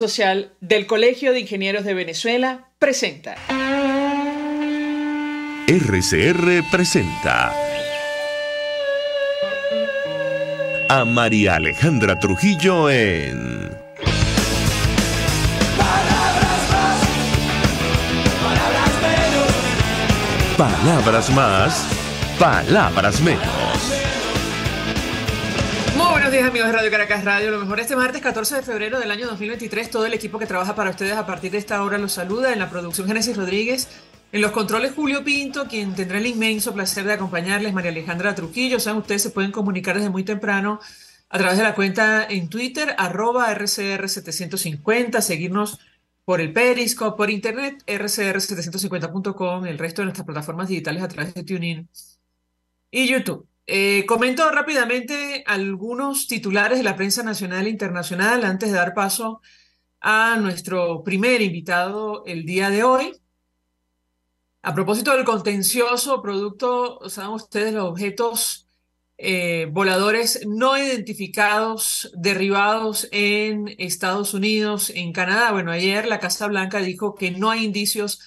Social del Colegio de Ingenieros de Venezuela presenta. RCR presenta a María Alejandra Trujillo en Palabras más, palabras menos. Palabras más, palabras menos. Muy buenos días, amigos de Radio Caracas Radio. Lo mejor este martes 14 de febrero del año 2023. Todo el equipo que trabaja para ustedes a partir de esta hora los saluda. En la producción, Génesis Rodríguez. En los controles, Julio Pinto, quien tendrá el inmenso placer de acompañarles, María Alejandra Trujillo. Saben, ustedes se pueden comunicar desde muy temprano a través de la cuenta en Twitter, @RCR750, seguirnos por el Periscope, por internet, rcr750.com, el resto de nuestras plataformas digitales a través de TuneIn y YouTube. Comento rápidamente algunos titulares de la prensa nacional e internacional antes de dar paso a nuestro primer invitado el día de hoy. A propósito del contencioso producto, saben ustedes, los objetos voladores no identificados derribados en Estados Unidos, en Canadá. Bueno, ayer la Casa Blanca dijo que no hay indicios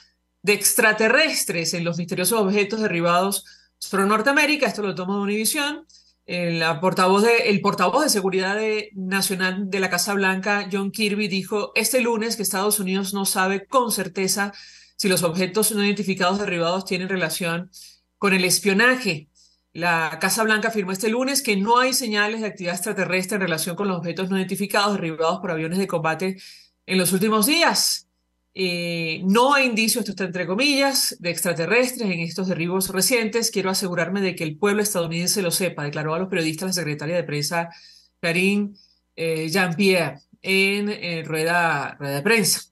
de extraterrestres en los misteriosos objetos derribados sobre Norteamérica. Esto lo toma de Univisión. El portavoz de Seguridad Nacional de la Casa Blanca, John Kirby, dijo este lunes que Estados Unidos no sabe con certeza si los objetos no identificados derribados tienen relación con el espionaje. La Casa Blanca afirmó este lunes que no hay señales de actividad extraterrestre en relación con los objetos no identificados derribados por aviones de combate en los últimos días. No hay indicios, esto está entre comillas, de extraterrestres en estos derribos recientes. Quiero asegurarme de que el pueblo estadounidense lo sepa, declaró a los periodistas la secretaria de prensa Karine Jean-Pierre en rueda de prensa.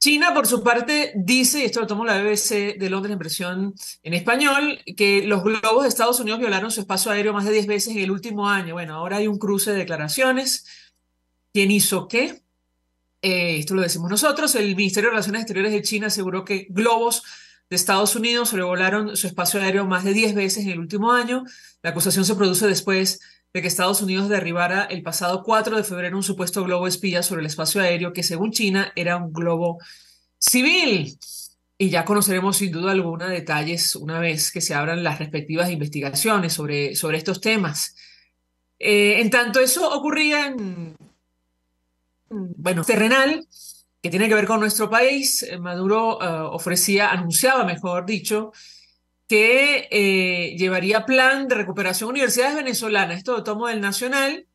China, por su parte, dice, y esto lo tomó la BBC de Londres en versión en español, que los globos de Estados Unidos violaron su espacio aéreo más de 10 veces en el último año. Bueno, ahora hay un cruce de declaraciones. ¿Quién hizo qué? Esto lo decimos nosotros. El Ministerio de Relaciones Exteriores de China aseguró que globos de Estados Unidos sobrevolaron su espacio aéreo más de 10 veces en el último año. La acusación se produce después de que Estados Unidos derribara el pasado 4 de febrero un supuesto globo espía sobre el espacio aéreo que, según China, era un globo civil. Y ya conoceremos sin duda alguna detalles una vez que se abran las respectivas investigaciones sobre estos temas. En tanto eso ocurría bueno, terrenal, que tiene que ver con nuestro país, Maduro anunciaba, mejor dicho, que llevaría plan de recuperación a universidades venezolanas. Esto lo tomo del Nacional,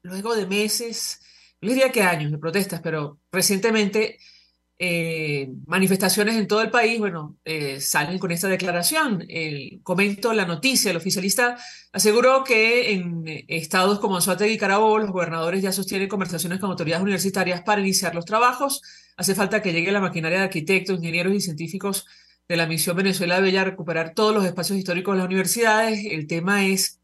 luego de meses, no diría que años de protestas, pero recientemente manifestaciones en todo el país, bueno, salen con esta declaración. Comento la noticia, el oficialista aseguró que en estados como Anzoátegui y Carabobo, los gobernadores ya sostienen conversaciones con autoridades universitarias para iniciar los trabajos. Hace falta que llegue la maquinaria de arquitectos, ingenieros y científicos de la misión Venezuela Bella a recuperar todos los espacios históricos de las universidades. El tema es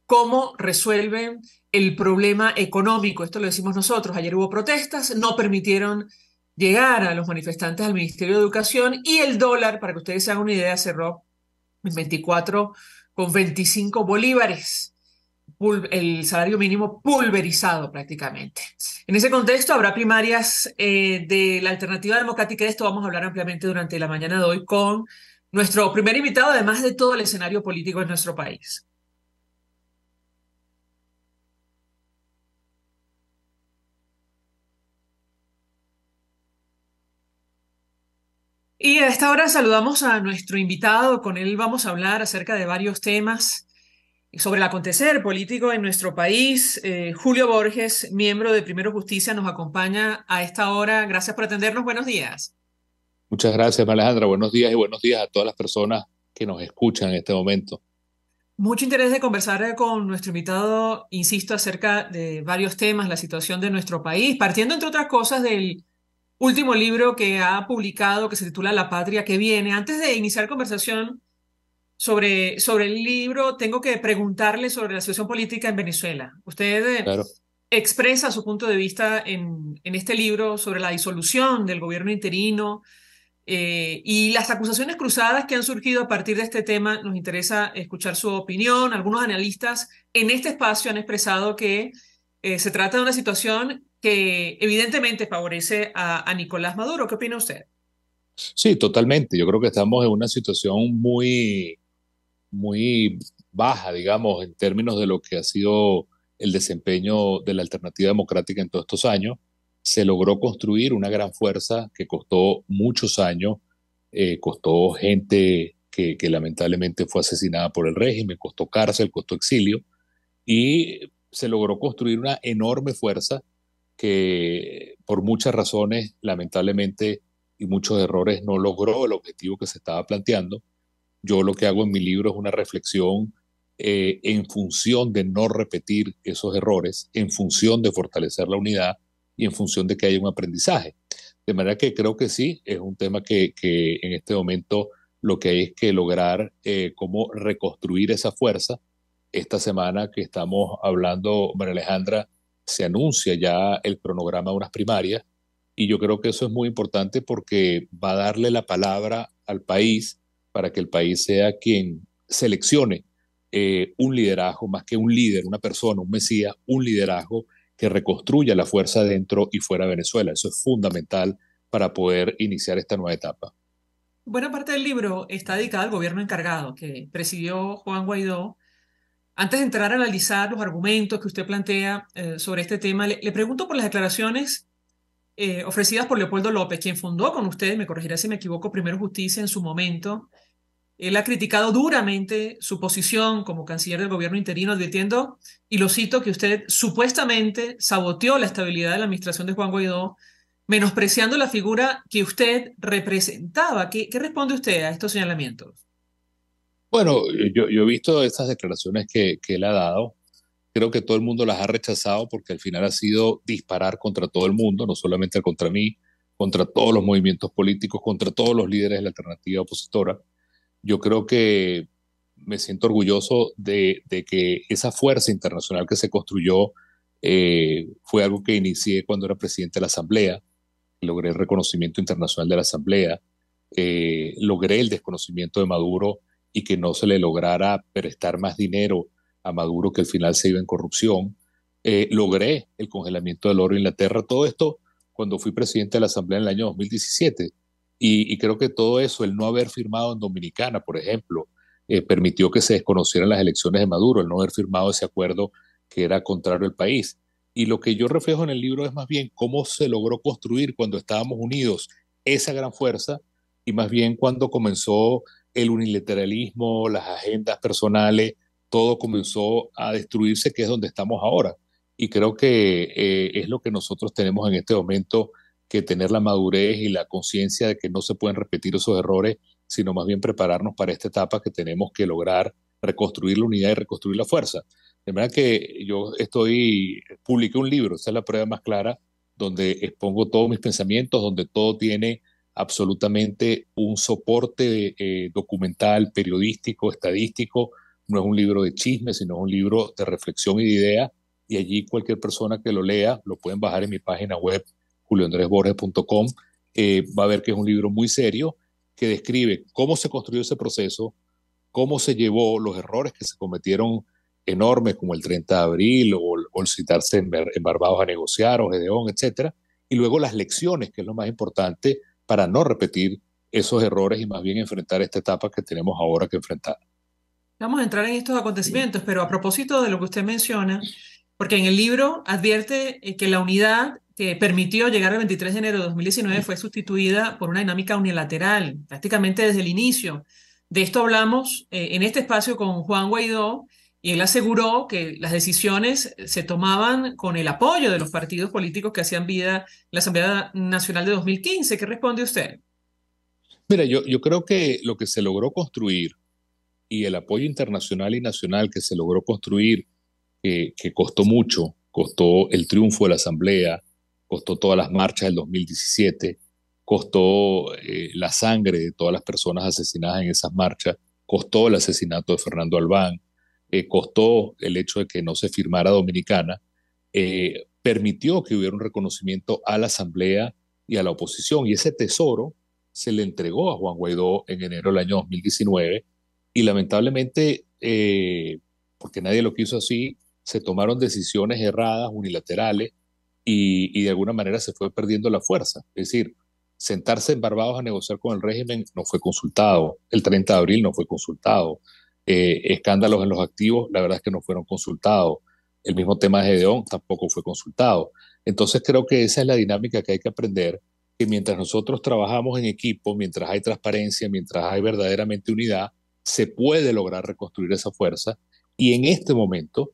cómo resuelven el problema económico. Esto lo decimos nosotros. Ayer hubo protestas, no permitieron llegar a los manifestantes al Ministerio de Educación y el dólar, para que ustedes se hagan una idea, cerró en 24,25 bolívares. El salario mínimo pulverizado prácticamente. En ese contexto habrá primarias de la Alternativa Democrática. De esto vamos a hablar ampliamente durante la mañana de hoy con nuestro primer invitado, además de todo el escenario político en nuestro país. Y a esta hora saludamos a nuestro invitado. Con él vamos a hablar acerca de varios temas sobre el acontecer político en nuestro país. Julio Borges, miembro de Primero Justicia, nos acompaña a esta hora. Gracias por atendernos. Buenos días. Muchas gracias, Alejandra. Buenos días y buenos días a todas las personas que nos escuchan en este momento. Mucho interés de conversar con nuestro invitado, insisto, acerca de varios temas, la situación de nuestro país, partiendo, entre otras cosas, del último libro que ha publicado, que se titula La Patria que Viene. Antes de iniciar conversación sobre el libro, tengo que preguntarle sobre la situación política en Venezuela. Usted Claro. expresa su punto de vista en este libro sobre la disolución del gobierno interino y las acusaciones cruzadas que han surgido a partir de este tema. Nos interesa escuchar su opinión. Algunos analistas en este espacio han expresado que se trata de una situación que evidentemente favorece a Nicolás Maduro. ¿Qué opina usted? Sí, totalmente. Yo creo que estamos en una situación muy baja, digamos, en términos de lo que ha sido el desempeño de la alternativa democrática en todos estos años. Se logró construir una gran fuerza que costó muchos años, costó gente que lamentablemente fue asesinada por el régimen, costó cárcel, costó exilio, y se logró construir una enorme fuerza que por muchas razones, lamentablemente, y muchos errores, no logró el objetivo que se estaba planteando. Yo lo que hago en mi libro es una reflexión en función de no repetir esos errores, en función de fortalecer la unidad y en función de que haya un aprendizaje. De manera que creo que sí, es un tema que en este momento lo que hay es que lograr cómo reconstruir esa fuerza. Esta semana que estamos hablando, María Alejandra, se anuncia ya el cronograma de unas primarias y yo creo que eso es muy importante porque va a darle la palabra al país para que el país sea quien seleccione un liderazgo, más que un líder, una persona, un mesías, un liderazgo que reconstruya la fuerza dentro y fuera de Venezuela. Eso es fundamental para poder iniciar esta nueva etapa. Buena parte del libro está dedicada al gobierno encargado que presidió Juan Guaidó. Antes de entrar a analizar los argumentos que usted plantea sobre este tema, le pregunto por las declaraciones ofrecidas por Leopoldo López, quien fundó con usted, me corregirá si me equivoco, Primero Justicia en su momento. Él ha criticado duramente su posición como canciller del gobierno interino, advirtiendo, y lo cito, que usted supuestamente saboteó la estabilidad de la administración de Juan Guaidó, menospreciando la figura que usted representaba. ¿Qué responde usted a estos señalamientos? Bueno, yo he visto esas declaraciones que él ha dado. Creo que todo el mundo las ha rechazado porque al final ha sido disparar contra todo el mundo, no solamente contra mí, contra todos los movimientos políticos, contra todos los líderes de la alternativa opositora. Yo creo que me siento orgulloso de que esa fuerza internacional que se construyó fue algo que inicié cuando era presidente de la Asamblea. Logré el reconocimiento internacional de la Asamblea, logré el desconocimiento de Maduro y que no se le lograra prestar más dinero a Maduro que al final se iba en corrupción. Logré el congelamiento del oro en Inglaterra, todo esto cuando fui presidente de la Asamblea en el año 2017. Y creo que todo eso, el no haber firmado en Dominicana, por ejemplo, permitió que se desconocieran las elecciones de Maduro, el no haber firmado ese acuerdo que era contrario al país. Y lo que yo reflejo en el libro es más bien cómo se logró construir cuando estábamos unidos esa gran fuerza y más bien cuando comenzó el unilateralismo, las agendas personales, todo comenzó a destruirse, que es donde estamos ahora. Y creo que es lo que nosotros tenemos en este momento, que tener la madurez y la conciencia de que no se pueden repetir esos errores, sino más bien prepararnos para esta etapa que tenemos que lograr reconstruir la unidad y reconstruir la fuerza. De manera que publiqué un libro, esa es la prueba más clara, donde expongo todos mis pensamientos, donde todo tiene absolutamente un soporte documental, periodístico, estadístico. No es un libro de chismes, sino es un libro de reflexión y de ideas. Y allí cualquier persona que lo lea, lo pueden bajar en mi página web, julioandresborges.com. Va a ver que es un libro muy serio que describe cómo se construyó ese proceso, cómo se llevó los errores que se cometieron enormes como el 30 de abril o el citarse en Barbados a negociar o Gedeón, etcétera, y luego las lecciones, que es lo más importante para no repetir esos errores y más bien enfrentar esta etapa que tenemos ahora que enfrentar. Vamos a entrar en estos acontecimientos, pero a propósito de lo que usted menciona, porque en el libro advierte que la unidad que permitió llegar al 23 de enero de 2019 fue sustituida por una dinámica unilateral, prácticamente desde el inicio. De esto hablamos en este espacio con Juan Guaidó y él aseguró que las decisiones se tomaban con el apoyo de los partidos políticos que hacían vida en la Asamblea Nacional de 2015. ¿Qué responde usted? Mira, yo creo que lo que se logró construir y el apoyo internacional y nacional que se logró construir, que costó mucho, costó el triunfo de la Asamblea, costó todas las marchas del 2017, costó la sangre de todas las personas asesinadas en esas marchas, costó el asesinato de Fernando Albán, costó el hecho de que no se firmara Dominicana, permitió que hubiera un reconocimiento a la Asamblea y a la oposición. Y ese tesoro se le entregó a Juan Guaidó en enero del año 2019 y lamentablemente, porque nadie lo quiso así, se tomaron decisiones erradas, unilaterales, y de alguna manera se fue perdiendo la fuerza. Es decir, sentarse en Barbados a negociar con el régimen no fue consultado, el 30 de abril no fue consultado, escándalos en los activos, la verdad es que no fueron consultados, el mismo tema de Gedeón tampoco fue consultado. Entonces creo que esa es la dinámica que hay que aprender, que mientras nosotros trabajamos en equipo, mientras hay transparencia, mientras hay verdaderamente unidad, se puede lograr reconstruir esa fuerza y en este momento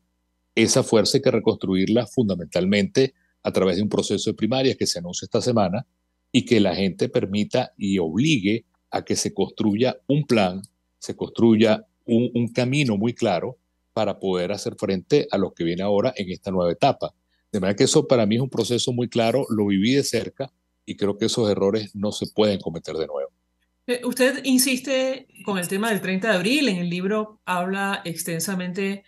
esa fuerza hay que reconstruirla fundamentalmente a través de un proceso de primarias que se anuncia esta semana y que la gente permita y obligue a que se construya un plan, se construya un camino muy claro para poder hacer frente a lo que viene ahora en esta nueva etapa. De manera que eso para mí es un proceso muy claro, lo viví de cerca y creo que esos errores no se pueden cometer de nuevo. Usted insiste con el tema del 30 de abril, en el libro habla extensamente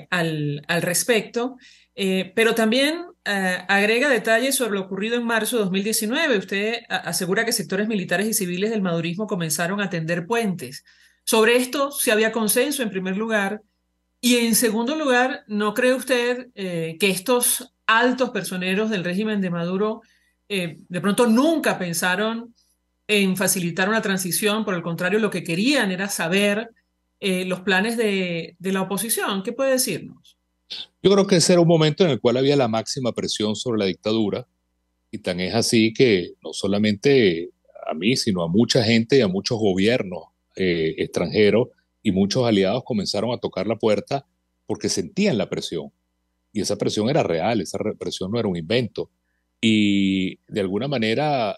al respecto, pero también agrega detalles sobre lo ocurrido en marzo de 2019. Usted asegura que sectores militares y civiles del madurismo comenzaron a tender puentes. Sobre esto, si había consenso en primer lugar, y en segundo lugar, ¿no cree usted que estos altos personeros del régimen de Maduro de pronto nunca pensaron en facilitar una transición? Por el contrario, lo que querían era saber los planes de la oposición. ¿Qué puede decirnos? Yo creo que ese era un momento en el cual había la máxima presión sobre la dictadura y tan es así que no solamente a mí, sino a mucha gente y a muchos gobiernos extranjeros y muchos aliados comenzaron a tocar la puerta porque sentían la presión. Y esa presión era real, esa presión no era un invento. Y de alguna manera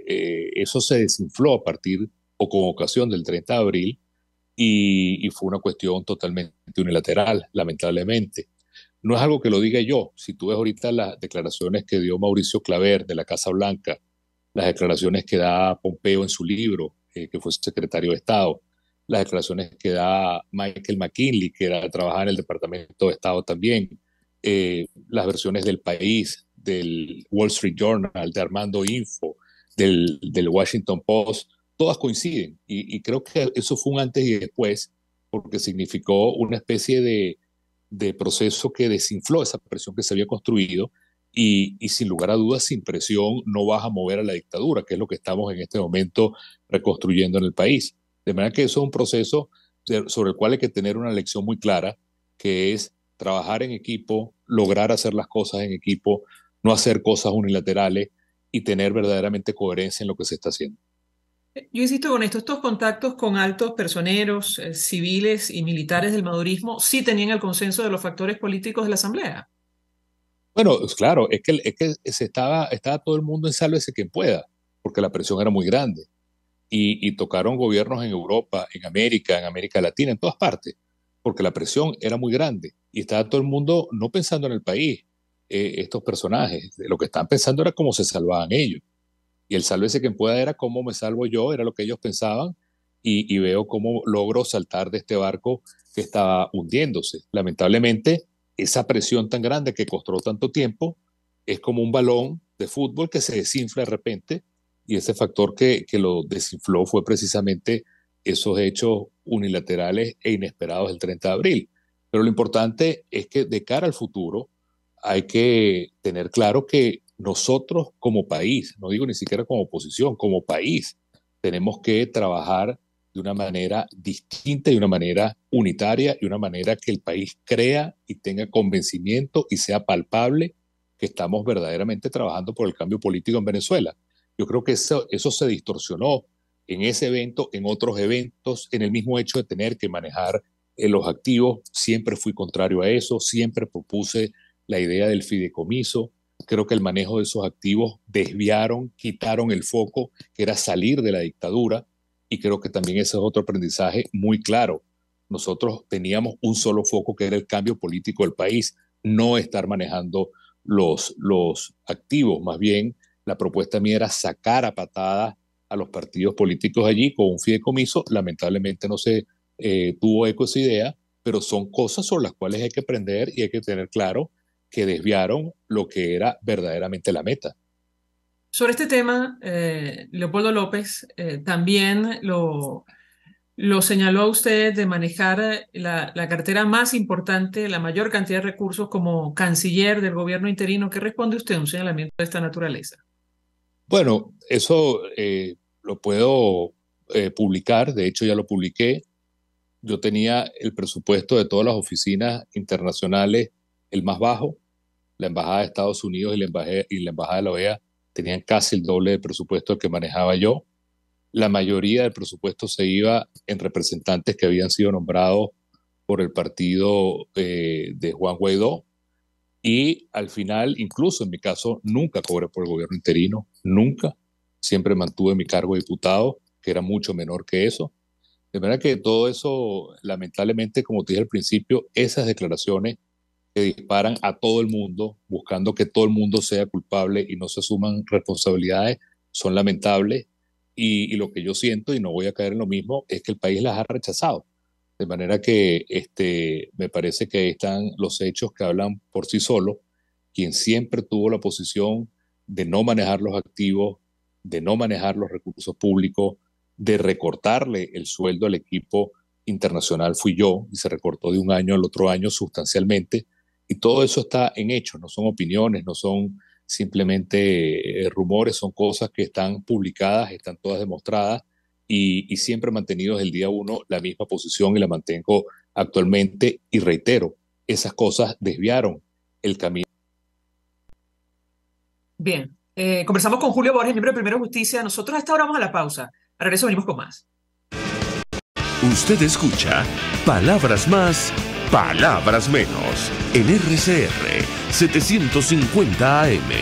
eso se desinfló a partir o con ocasión del 30 de abril y fue una cuestión totalmente unilateral, lamentablemente. No es algo que lo diga yo. Si tú ves ahorita las declaraciones que dio Mauricio Claver de la Casa Blanca, las declaraciones que da Pompeo en su libro, que fue secretario de Estado, las declaraciones que da Michael McKinley, que trabajaba en el Departamento de Estado también, las versiones del País, del Wall Street Journal, de Armando Info, del Washington Post, todas coinciden. Y creo que eso fue un antes y después, porque significó una especie de proceso que desinfló esa presión que se había construido y sin lugar a dudas, sin presión no vas a mover a la dictadura, que es lo que estamos en este momento reconstruyendo en el país. De manera que eso es un proceso sobre el cual hay que tener una lección muy clara, que es trabajar en equipo, lograr hacer las cosas en equipo, no hacer cosas unilaterales y tener verdaderamente coherencia en lo que se está haciendo. Yo insisto con esto, estos contactos con altos personeros, civiles y militares del madurismo sí tenían el consenso de los factores políticos de la Asamblea. Bueno, claro, es que estaba todo el mundo en sálvese quien pueda, porque la presión era muy grande. Y tocaron gobiernos en Europa, en América Latina, en todas partes, porque la presión era muy grande y estaba todo el mundo no pensando en el país, estos personajes, lo que estaban pensando era cómo se salvaban ellos. Y el sálvese quien pueda era cómo me salvo yo, era lo que ellos pensaban, y veo cómo logro saltar de este barco que estaba hundiéndose. Lamentablemente, esa presión tan grande que costó tanto tiempo es como un balón de fútbol que se desinfla de repente y ese factor que lo desinfló fue precisamente esos hechos unilaterales e inesperados del 30 de abril. Pero lo importante es que de cara al futuro hay que tener claro que nosotros como país, no digo ni siquiera como oposición, como país, tenemos que trabajar de una manera distinta y una manera unitaria y una manera que el país crea y tenga convencimiento y sea palpable que estamos verdaderamente trabajando por el cambio político en Venezuela. Yo creo que eso se distorsionó en ese evento, en otros eventos, en el mismo hecho de tener que manejar los activos. Siempre fui contrario a eso, siempre propuse la idea del fideicomiso. Creo que el manejo de esos activos desviaron, quitaron el foco, que era salir de la dictadura, y creo que también ese es otro aprendizaje muy claro. Nosotros teníamos un solo foco, que era el cambio político del país, no estar manejando los activos. Más bien, la propuesta mía era sacar a patadas a los partidos políticos allí con un fideicomiso. Lamentablemente no se tuvo eco esa idea, pero son cosas sobre las cuales hay que aprender y hay que tener claro que desviaron lo que era verdaderamente la meta. Sobre este tema, Leopoldo López también lo señaló a usted de manejar la cartera más importante, la mayor cantidad de recursos como canciller del gobierno interino. ¿Qué responde usted a un señalamiento de esta naturaleza? Bueno, eso lo puedo publicar, de hecho ya lo publiqué. Yo tenía el presupuesto de todas las oficinas internacionales el más bajo. La Embajada de Estados Unidos y la Embajada de la OEA tenían casi el doble de presupuesto que manejaba yo. La mayoría del presupuesto se iba en representantes que habían sido nombrados por el partido de Juan Guaidó. Y al final, incluso en mi caso, nunca cobré por el gobierno interino, nunca. Siempre mantuve mi cargo de diputado, que era mucho menor que eso. De manera que todo eso, lamentablemente, como te dije al principio, esas declaraciones que disparan a todo el mundo, buscando que todo el mundo sea culpable y no se asuman responsabilidades, son lamentables. Y lo que yo siento, y no voy a caer en lo mismo, es que el país las ha rechazado. De manera que me parece que ahí están los hechos que hablan por sí solos. Quien siempre tuvo la posición de no manejar los activos, de no manejar los recursos públicos, de recortarle el sueldo al equipo internacional fui yo, y se recortó de un año al otro año sustancialmente. Y todo eso está en hechos, no son opiniones, no son simplemente rumores, son cosas que están publicadas, están todas demostradas y siempre he mantenido desde el día uno la misma posición y la mantengo actualmente y reitero, esas cosas desviaron el camino. Bien, conversamos con Julio Borges, miembro de Primero Justicia. Nosotros a esta hora vamos a la pausa. A regreso venimos con más. Usted escucha Palabras Más, Palabras Menos en RCR 750 AM.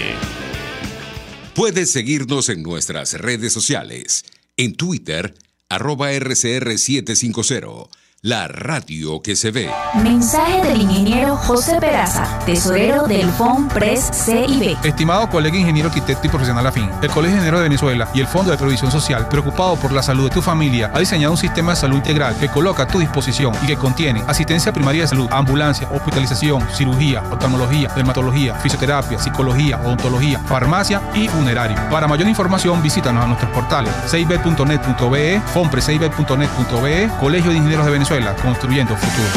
Puedes seguirnos en nuestras redes sociales. En Twitter, @RCR750, la radio que se ve. Mensaje del ingeniero José Peraza, tesorero del FONPRES CIB. Estimado colega ingeniero arquitecto y profesional afín, el Colegio de Ingenieros de Venezuela y el Fondo de Previsión Social, preocupado por la salud de tu familia, ha diseñado un sistema de salud integral que coloca a tu disposición y que contiene asistencia primaria de salud, ambulancia, hospitalización, cirugía, oftalmología, dermatología, fisioterapia, psicología, odontología, farmacia y funerario. Para mayor información, visítanos a nuestros portales cib.net.be, fonprescib.net.be, Colegio de Ingenieros de Venezuela, construyendo futuro.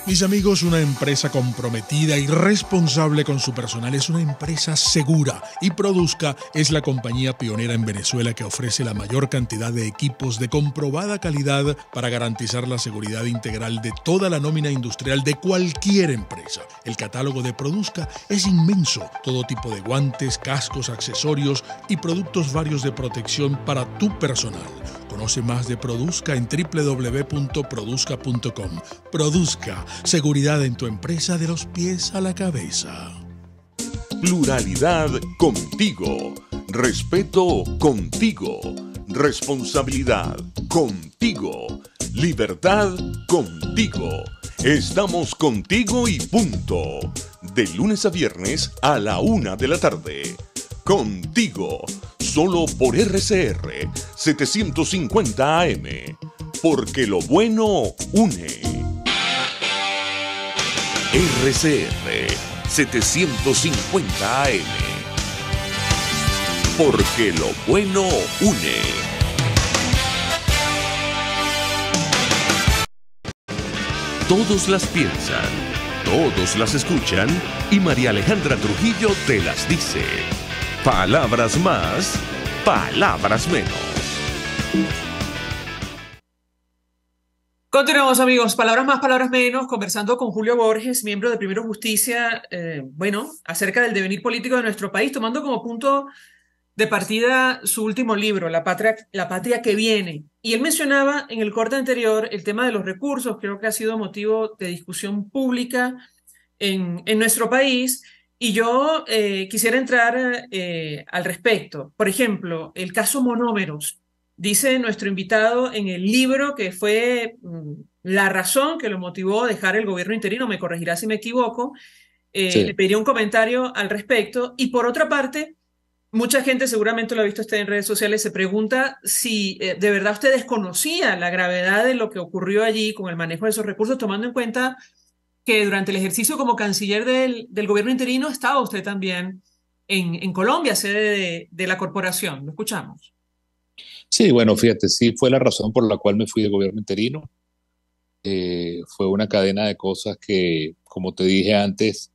Mis amigos, una empresa comprometida y responsable con su personal es una empresa segura, y Produzca es la compañía pionera en Venezuela que ofrece la mayor cantidad de equipos de comprobada calidad para garantizar la seguridad integral de toda la nómina industrial de cualquier empresa. El catálogo de Produzca es inmenso, todo tipo de guantes, cascos, accesorios y productos varios de protección para tu personal. Conoce más de Produzca en www.produzca.com. Produzca, seguridad en tu empresa de los pies a la cabeza. Pluralidad contigo. Respeto contigo. Responsabilidad contigo. Libertad contigo. Estamos contigo y punto. De lunes a viernes a la 1 de la tarde. Contigo. Solo por RCR 750 AM. Porque lo bueno une. RCR 750 AM. Porque lo bueno une. Todos las piensan, todos las escuchan y María Alejandra Trujillo te las dice. Palabras más, palabras menos. Continuamos, amigos. Palabras más, palabras menos, conversando con Julio Borges, miembro de Primero Justicia, acerca del devenir político de nuestro país, tomando como punto de partida su último libro, La Patria que Viene. Y él mencionaba en el corte anterior el tema de los recursos, creo que ha sido motivo de discusión pública en nuestro país. Y yo quisiera entrar al respecto. Por ejemplo, el caso Monómeros. Dice nuestro invitado en el libro que fue la razón que lo motivó a dejar el gobierno interino, me corregirá si me equivoco, Sí. le pediría un comentario al respecto. Y por otra parte, mucha gente, seguramente lo ha visto usted en redes sociales, se pregunta si de verdad usted desconocía la gravedad de lo que ocurrió allí con el manejo de esos recursos, tomando en cuenta que durante el ejercicio como canciller del gobierno interino estaba usted también en Colombia, sede de la corporación. Lo escuchamos. Sí, bueno, fíjate, sí fue la razón por la cual me fui de gobierno interino. Fue una cadena de cosas que, como te dije antes,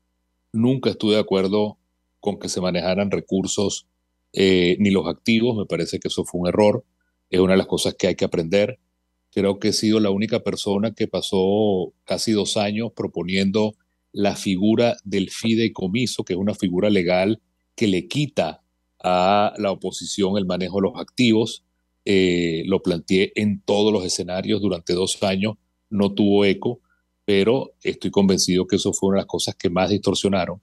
nunca estuve de acuerdo con que se manejaran recursos ni los activos. Me parece que eso fue un error. Es una de las cosas que hay que aprender. Creo que he sido la única persona que pasó casi 2 años proponiendo la figura del fideicomiso, que es una figura legal que le quita a la oposición el manejo de los activos. Lo planteé en todos los escenarios durante 2 años, no tuvo eco, pero estoy convencido que eso fue una de las cosas que más distorsionaron.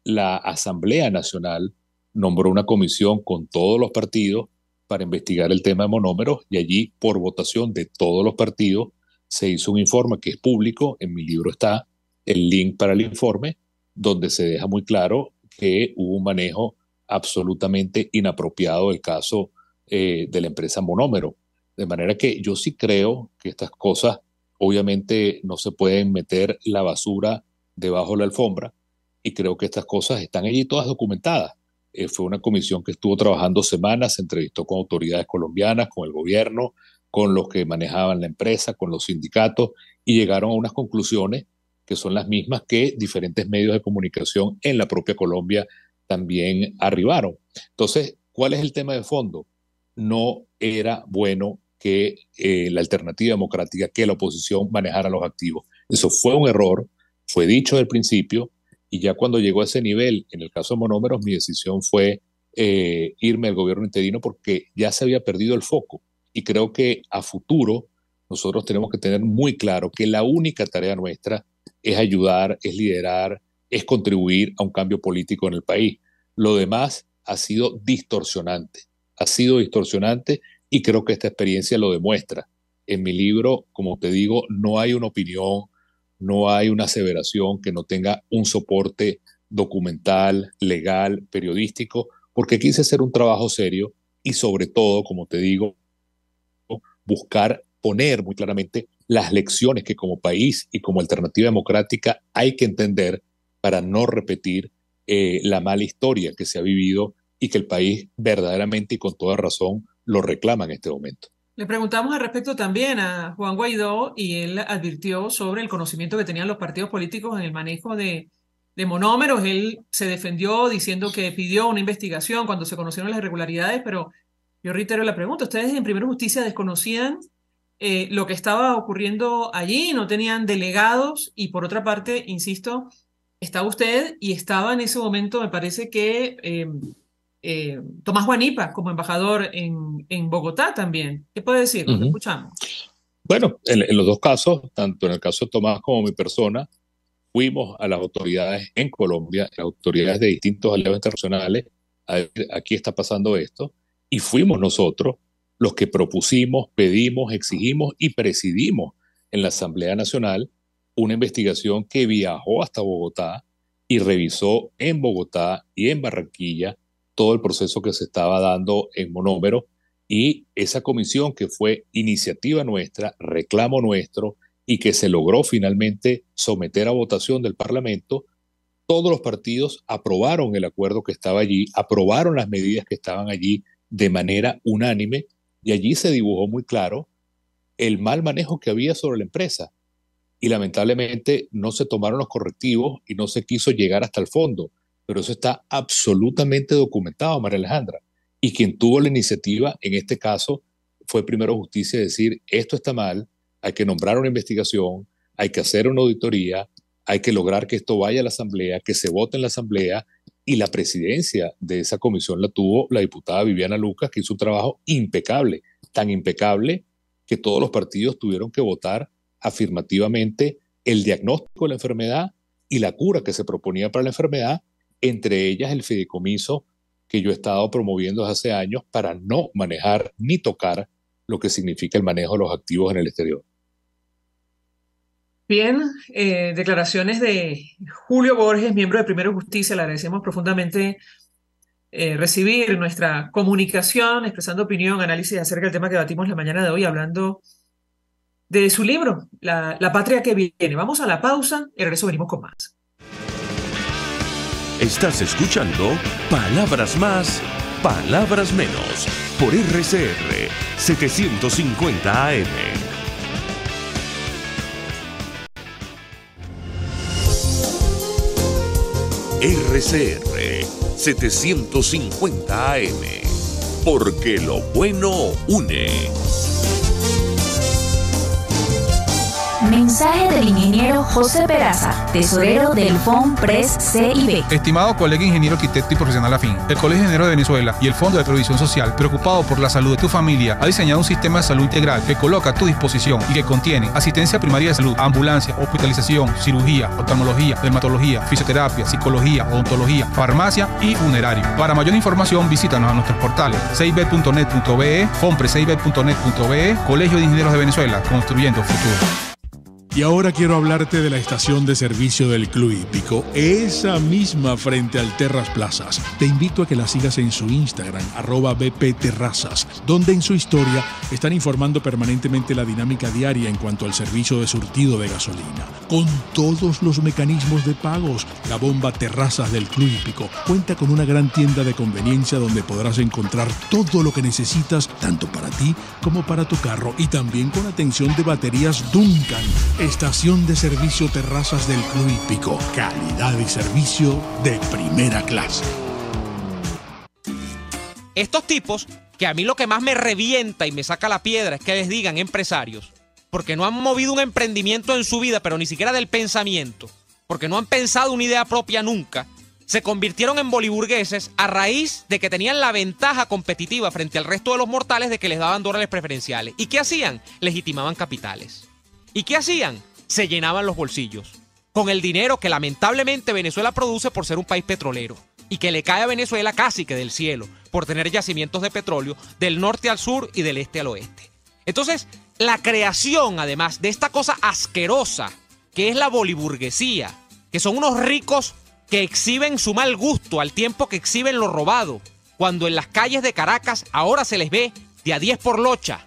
La Asamblea Nacional nombró una comisión con todos los partidos para investigar el tema de monómeros y allí, por votación de todos los partidos, se hizo un informe que es público. En mi libro está el link para el informe, donde se deja muy claro que hubo un manejo absolutamente inapropiado del caso de la empresa Monómero. De manera que yo sí creo que estas cosas, obviamente, no se pueden meter la basura debajo de la alfombra, y creo que estas cosas están allí todas documentadas. Fue una comisión que estuvo trabajando semanas, se entrevistó con autoridades colombianas, con el gobierno, con los que manejaban la empresa, con los sindicatos, y llegaron a unas conclusiones que son las mismas que diferentes medios de comunicación en la propia Colombia también arribaron. Entonces, ¿cuál es el tema de fondo? No era bueno que la alternativa democrática, que la oposición manejara los activos. Eso fue un error, fue dicho del principio, y ya cuando llegó a ese nivel, en el caso de Monómeros, mi decisión fue irme al gobierno interino porque ya se había perdido el foco. Y creo que a futuro nosotros tenemos que tener muy claro que la única tarea nuestra es ayudar, es liderar, es contribuir a un cambio político en el país. Lo demás ha sido distorsionante, y creo que esta experiencia lo demuestra. En mi libro, como te digo, no hay una opinión, no hay una aseveración que no tenga un soporte documental, legal, periodístico, porque quise hacer un trabajo serio y, sobre todo, como te digo, buscar poner muy claramente las lecciones que como país y como alternativa democrática hay que entender para no repetir la mala historia que se ha vivido y que el país verdaderamente y con toda razón lo reclama en este momento. Le preguntamos al respecto también a Juan Guaidó y él advirtió sobre el conocimiento que tenían los partidos políticos en el manejo de monómeros. Él se defendió diciendo que pidió una investigación cuando se conocieron las irregularidades, pero yo reitero la pregunta. ¿Ustedes en Primera Justicia desconocían lo que estaba ocurriendo allí? ¿No tenían delegados? Y por otra parte, insisto, estaba usted y estaba en ese momento, me parece que Tomás Guanipa como embajador en Bogotá también. ¿Qué puede decir? Lo escuchamos. Bueno, en los dos casos, tanto en el caso de Tomás como mi persona, fuimos a las autoridades en Colombia, las autoridades de distintos aliados internacionales, a decir, aquí está pasando esto, y fuimos nosotros los que propusimos, pedimos, exigimos y presidimos en la Asamblea Nacional una investigación que viajó hasta Bogotá y revisó en Bogotá y en Barranquilla todo el proceso que se estaba dando en Monómero, y esa comisión, que fue iniciativa nuestra, reclamo nuestro, y que se logró finalmente someter a votación del Parlamento, todos los partidos aprobaron el acuerdo que estaba allí, aprobaron las medidas que estaban allí de manera unánime, y allí se dibujó muy claro el mal manejo que había sobre la empresa. Y lamentablemente no se tomaron los correctivos y no se quiso llegar hasta el fondo. Pero eso está absolutamente documentado, María Alejandra. Y quien tuvo la iniciativa en este caso fue Primero Justicia, decir, esto está mal, hay que nombrar una investigación, hay que hacer una auditoría, hay que lograr que esto vaya a la Asamblea, que se vote en la Asamblea, y la presidencia de esa comisión la tuvo la diputada Viviana Lucas, que hizo un trabajo impecable, tan impecable que todos los partidos tuvieron que votar afirmativamente el diagnóstico de la enfermedad y la cura que se proponía para la enfermedad, entre ellas el fideicomiso que yo he estado promoviendo desde hace años para no manejar ni tocar lo que significa el manejo de los activos en el exterior. Bien, declaraciones de Julio Borges, miembro de Primero Justicia. Le agradecemos profundamente recibir nuestra comunicación, expresando opinión, análisis acerca del tema que debatimos la mañana de hoy, hablando de su libro, La Patria que Viene. Vamos a la pausa y regreso venimos con más. Estás escuchando Palabras Más, Palabras Menos por RCR 750 AM. RCR 750 AM, porque lo bueno une. Mensaje del ingeniero José Peraza, tesorero del FONPRES CIB. Estimado colega ingeniero arquitecto y profesional afín, el Colegio de Ingenieros de Venezuela y el Fondo de Previsión Social, preocupado por la salud de tu familia, ha diseñado un sistema de salud integral que coloca a tu disposición y que contiene asistencia primaria de salud, ambulancia, hospitalización, cirugía, oftalmología, dermatología, fisioterapia, psicología, odontología, farmacia y funerario. Para mayor información, visítanos a nuestros portales cib.net.be, fonprescib.net.be, Colegio de Ingenieros de Venezuela, construyendo futuro. Y ahora quiero hablarte de la estación de servicio del Club Hípico, esa misma frente al Terras Plazas. Te invito a que la sigas en su Instagram, @bpterrazas, donde en su historia están informando permanentemente la dinámica diaria en cuanto al servicio de surtido de gasolina. Con todos los mecanismos de pagos, la bomba Terrazas del Club Hípico cuenta con una gran tienda de conveniencia donde podrás encontrar todo lo que necesitas, tanto para ti como para tu carro, y también con atención de baterías Duncan. Estación de servicio Terrazas del Club Hípico. Calidad y servicio de primera clase. Estos tipos, que a mí lo que más me revienta y me saca la piedra es que les digan empresarios, porque no han movido un emprendimiento en su vida, pero ni siquiera del pensamiento, porque no han pensado una idea propia nunca, se convirtieron en boliburgueses a raíz de que tenían la ventaja competitiva frente al resto de los mortales de que les daban dólares preferenciales. ¿Y qué hacían? Legitimaban capitales. ¿Y qué hacían? Se llenaban los bolsillos con el dinero que lamentablemente Venezuela produce por ser un país petrolero y que le cae a Venezuela casi que del cielo por tener yacimientos de petróleo del norte al sur y del este al oeste. Entonces, la creación, además de esta cosa asquerosa que es la boliburguesía, que son unos ricos que exhiben su mal gusto al tiempo que exhiben lo robado, cuando en las calles de Caracas ahora se les ve de a 10 por locha,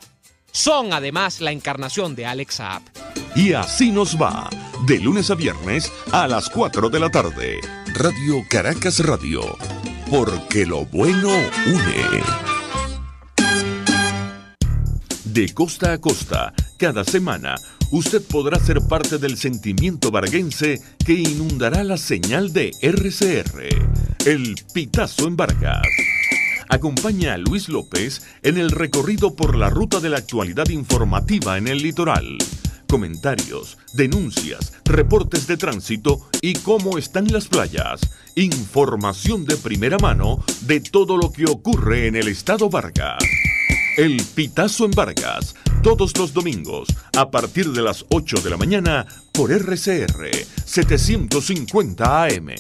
son además la encarnación de Alex Saab. Y así nos va, de lunes a viernes a las 4 de la tarde. Radio Caracas Radio, porque lo bueno une. De costa a costa, cada semana, usted podrá ser parte del sentimiento varguense que inundará la señal de RCR, el Pitazo en Vargas. Acompaña a Luis López en el recorrido por la ruta de la actualidad informativa en el litoral. Comentarios, denuncias, reportes de tránsito y cómo están las playas. Información de primera mano de todo lo que ocurre en el estado Vargas. El Pitazo en Vargas, todos los domingos, a partir de las 8 de la mañana, por RCR 750 AM.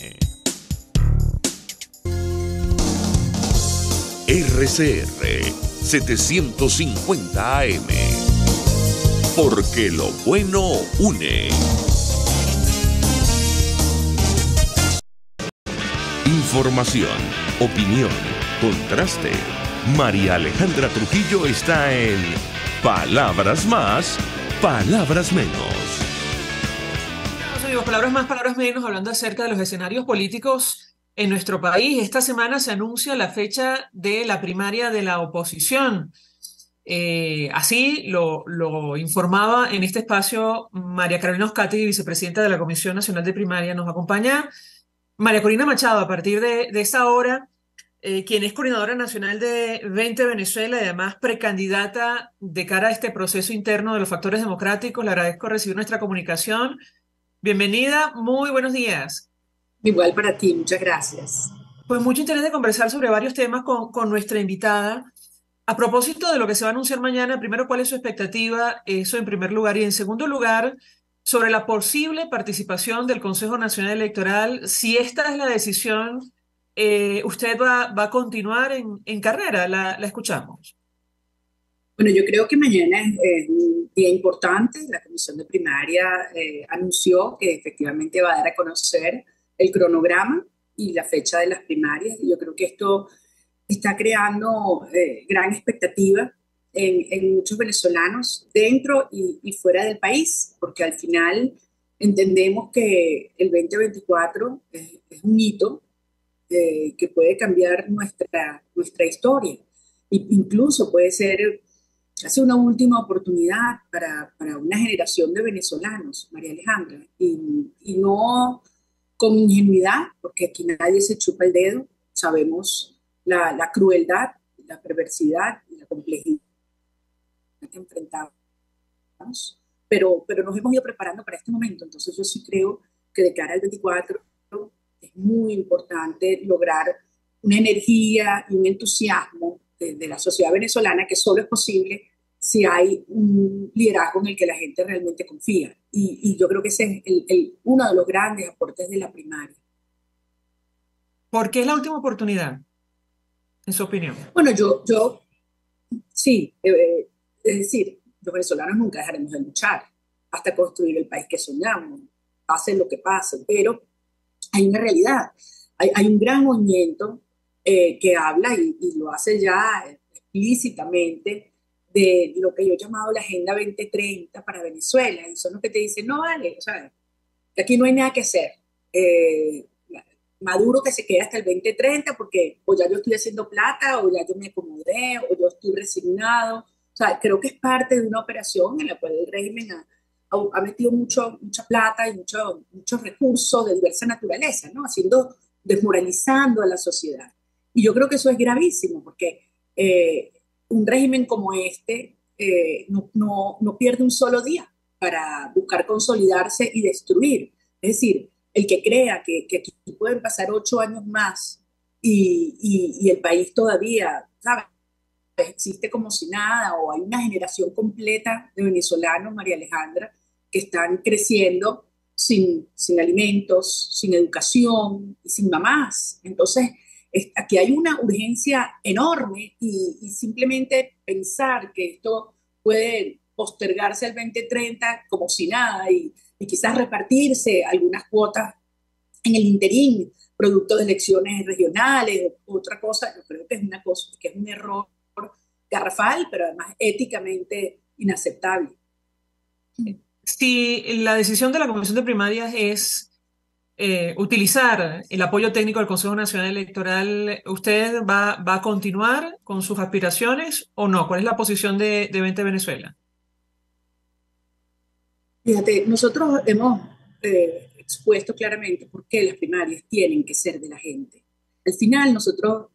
RCR 750 AM, porque lo bueno une. Información, opinión, contraste. María Alejandra Trujillo está en Palabras Más, Palabras Menos. Amigos, palabras más, palabras menos, hablando acerca de los escenarios políticos en nuestro país. Esta semana se anuncia la fecha de la primaria de la oposición. Así lo informaba en este espacio María Carolina Oscati, vicepresidenta de la Comisión Nacional de Primaria. Nos acompaña María Corina Machado a partir de esa hora, quien es coordinadora nacional de 20 Venezuela y además precandidata de cara a este proceso interno de los factores democráticos. Le agradezco recibir nuestra comunicación. Bienvenida, muy buenos días. Igual para ti, muchas gracias. Pues mucho interés de conversar sobre varios temas con nuestra invitada. A propósito de lo que se va a anunciar mañana, primero, ¿cuál es su expectativa? Eso en primer lugar. Y en segundo lugar, sobre la posible participación del Consejo Nacional Electoral. Si esta es la decisión, ¿usted va a continuar en carrera? La escuchamos. Bueno, yo creo que mañana es un día importante. La Comisión de Primaria anunció que efectivamente va a dar a conocer el cronograma y la fecha de las primarias. Y yo creo que esto está creando gran expectativa en muchos venezolanos dentro y fuera del país, porque al final entendemos que el 2024 es un hito que puede cambiar nuestra historia. Incluso puede ser casi una última oportunidad para una generación de venezolanos, María Alejandra, y no con ingenuidad, porque aquí nadie se chupa el dedo, sabemos la crueldad, la perversidad y la complejidad que enfrentamos, pero nos hemos ido preparando para este momento. Entonces yo sí creo que de cara al 24 es muy importante lograr una energía y un entusiasmo de la sociedad venezolana que solo es posible si hay un liderazgo en el que la gente realmente confía. Y yo creo que ese es uno de los grandes aportes de la primaria. ¿Por qué es la última oportunidad, en su opinión? Bueno, yo sí, es decir, los venezolanos nunca dejaremos de luchar hasta construir el país que soñamos, pase lo que pase, pero hay una realidad, hay un gran movimiento que habla y lo hace ya explícitamente de lo que yo he llamado la Agenda 2030 para Venezuela, y son los que te dicen, no vale, o sea, que aquí no hay nada que hacer. Maduro que se quede hasta el 2030 porque o ya yo estoy haciendo plata, o ya yo me acomodé, o yo estoy resignado. O sea, creo que es parte de una operación en la cual el régimen ha metido mucha plata y muchos recursos de diversa naturaleza, ¿no? Desmoralizando a la sociedad. Y yo creo que eso es gravísimo, porque un régimen como este no pierde un solo día para buscar consolidarse y destruir. Es decir, el que crea que aquí pueden pasar 8 años más y el país todavía, ¿sabes?, existe como si nada, o hay una generación completa de venezolanos, María Alejandra, que están creciendo sin alimentos, sin educación y sin mamás. Entonces, aquí hay una urgencia enorme y simplemente pensar que esto puede postergarse al 2030 como si nada y quizás repartirse algunas cuotas en el interín, producto de elecciones regionales o otra cosa, yo creo que es una cosa, que es un error garrafal, pero además éticamente inaceptable. Si la decisión de la Comisión de Primarias es utilizar el apoyo técnico del Consejo Nacional Electoral, ¿usted va a continuar con sus aspiraciones o no? ¿Cuál es la posición de 20 Venezuela? Fíjate, nosotros hemos expuesto claramente por qué las primarias tienen que ser de la gente. Al final nosotros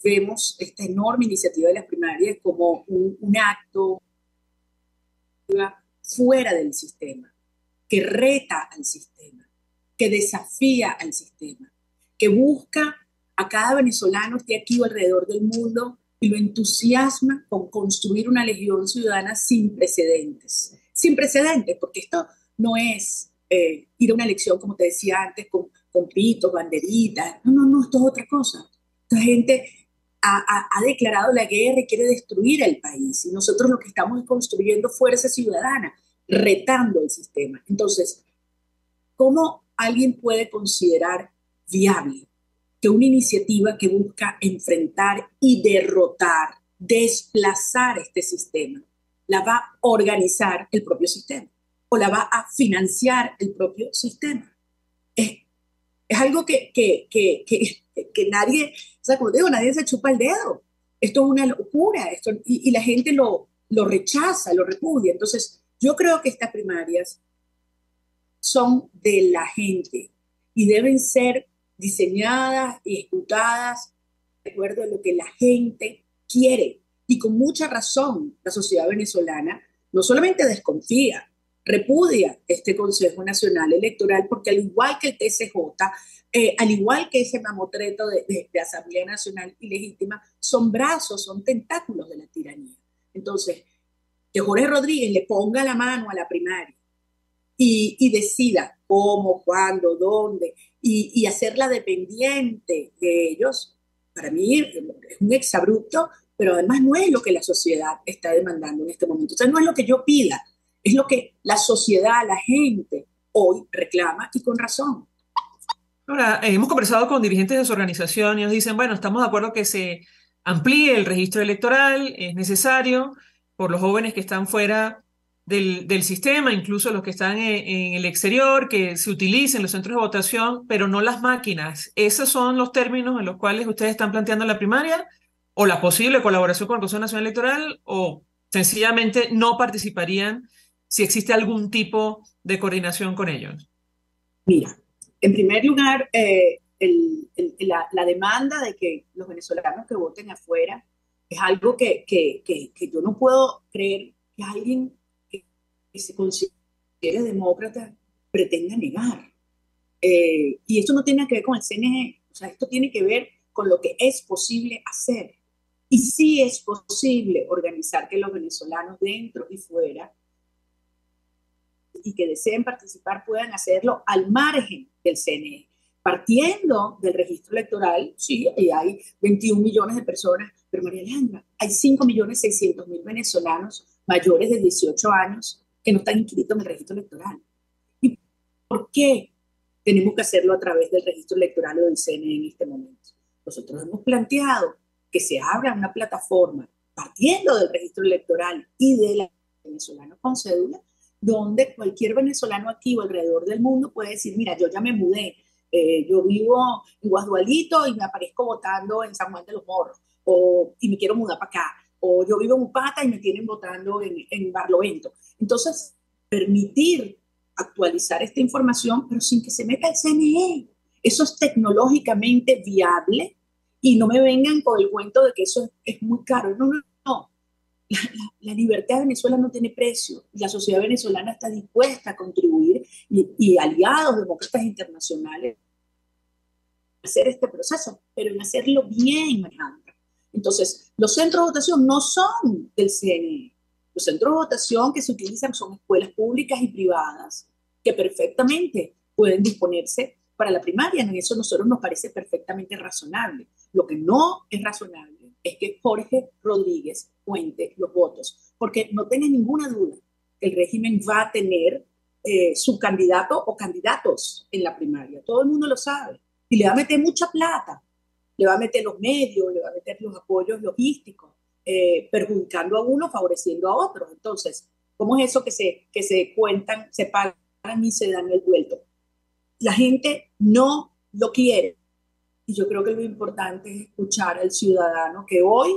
vemos esta enorme iniciativa de las primarias como un acto fuera del sistema, que reta al sistema, que desafía al sistema, que busca a cada venezolano esté aquí o alrededor del mundo y lo entusiasma con construir una legión ciudadana sin precedentes. Sin precedentes, porque esto no es ir a una elección, como te decía antes, con pitos, banderitas. No, esto es otra cosa. Esta gente ha declarado la guerra y quiere destruir el país. Y nosotros lo que estamos es construyendo fuerza ciudadana, retando el sistema. Entonces, ¿cómo alguien puede considerar viable que una iniciativa que busca enfrentar y derrotar, desplazar este sistema, la va a organizar el propio sistema o la va a financiar el propio sistema? Es algo que nadie, o sea, como digo, nadie se chupa el dedo. Esto es una locura, y la gente lo rechaza, lo repudia. Entonces, yo creo que estas primarias son de la gente y deben ser diseñadas y ejecutadas de acuerdo a lo que la gente quiere. Y con mucha razón, la sociedad venezolana no solamente desconfía, repudia este Consejo Nacional Electoral, porque al igual que el TSJ, al igual que ese mamotreto de Asamblea Nacional Ilegítima, son brazos, son tentáculos de la tiranía. Entonces, que Jorge Rodríguez le ponga la mano a la primaria y decida cómo, cuándo, dónde, y hacerla dependiente de ellos, para mí es un exabrupto, pero además no es lo que la sociedad está demandando en este momento. O sea, no es lo que yo pida, es lo que la sociedad, la gente hoy reclama, y con razón. Ahora, hemos conversado con dirigentes de su organización y nos dicen, bueno, estamos de acuerdo que se amplíe el registro electoral, es necesario por los jóvenes que están fuera del sistema, incluso los que están en el exterior, que se utilicen los centros de votación, pero no las máquinas. ¿Esos son los términos en los cuales ustedes están planteando la primaria o la posible colaboración con el Consejo Nacional Electoral, o sencillamente no participarían si existe algún tipo de coordinación con ellos? Mira, en primer lugar, la demanda de que los venezolanos que voten afuera es algo que yo no puedo creer que alguien que se considere demócrata pretenda negar. Y esto no tiene que ver con el CNE, o sea, esto tiene que ver con lo que es posible hacer. Y sí es posible organizar que los venezolanos dentro y fuera y que deseen participar puedan hacerlo al margen del CNE. Partiendo del registro electoral, sí, y hay 21 millones de personas, pero María Alejandra, hay 5.600.000 venezolanos mayores de 18 años que no están inscritos en el registro electoral. ¿Y por qué tenemos que hacerlo a través del registro electoral o del CNE en este momento? Nosotros hemos planteado que se abra una plataforma partiendo del registro electoral y de los venezolanos con cédula, donde cualquier venezolano activo alrededor del mundo puede decir, mira, yo ya me mudé, yo vivo en Guasdualito y me aparezco votando en San Juan de los Morros, y me quiero mudar para acá, o yo vivo en Upata y me tienen votando en Barlovento. Entonces, permitir actualizar esta información, pero sin que se meta el CNE. Eso es tecnológicamente viable, y no me vengan con el cuento de que eso es muy caro. No, no, no. La libertad de Venezuela no tiene precio. La sociedad venezolana está dispuesta a contribuir y aliados demócratas internacionales a hacer este proceso, pero en hacerlo bien, Alejandra. Entonces, los centros de votación no son del CNE. Los centros de votación que se utilizan son escuelas públicas y privadas que perfectamente pueden disponerse para la primaria. En eso a nosotros nos parece perfectamente razonable. Lo que no es razonable es que Jorge Rodríguez cuente los votos, porque no tenga ninguna duda que el régimen va a tener su candidato o candidatos en la primaria. Todo el mundo lo sabe. Y le va a meter mucha plata, le va a meter los medios, le va a meter los apoyos logísticos, perjudicando a uno, favoreciendo a otros. Entonces, ¿cómo es eso que se cuentan, se pagan y se dan el vuelto? La gente no lo quiere. Y yo creo que lo importante es escuchar al ciudadano que hoy